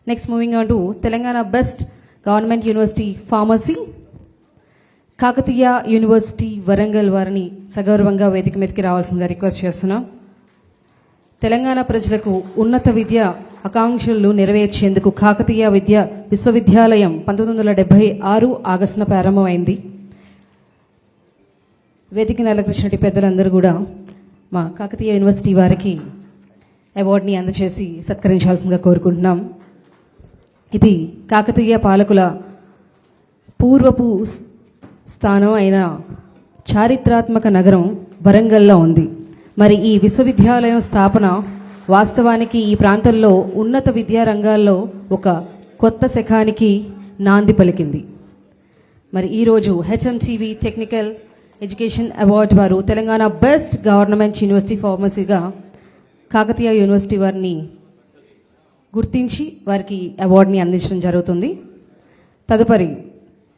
Next, moving on to Telangana Best Government University Pharmacy. Kakatiya university Warangal వారిని సగౌరవంగా వేదిక మీదకి రావాల్సిందిగా రిక్వెస్ట్ చేస్తున్నాం. తెలంగాణ ప్రజలకు ఉన్నత విద్య ఆకాంక్షలను నెరవేర్చేందుకు కాకతీయ విశ్వవిద్యాలయం 1976 ఆగస్టున ప్రారంభమైంది. వేదికను అలంకరించిన పెద్దలందరూ కూడా మా కాకతీయ యూనివర్సిటీ వారికి అవార్డుని అందజేసి సత్కరించాల్సిందిగా కోరుకుంటున్నాం. ఇది కాకతీయ పాలకుల పూర్వపు స్థానం అయిన చారిత్రాత్మక నగరం వరంగల్లో ఉంది. మరి ఈ విశ్వవిద్యాలయం స్థాపన వాస్తవానికి ఈ ప్రాంతంలో ఉన్నత విద్యా రంగాల్లో ఒక కొత్త శకానికి నాంది పలికింది. మరి ఈరోజు హెచ్ఎంటీవీ టెక్నికల్ ఎడ్యుకేషన్ అవార్డు వారు తెలంగాణ బెస్ట్ గవర్నమెంట్ యూనివర్సిటీ ఫార్మసీగా కాకతీయ యూనివర్సిటీ వారిని గుర్తించి వారికి అవార్డుని అందించడం జరుగుతుంది. తదుపరి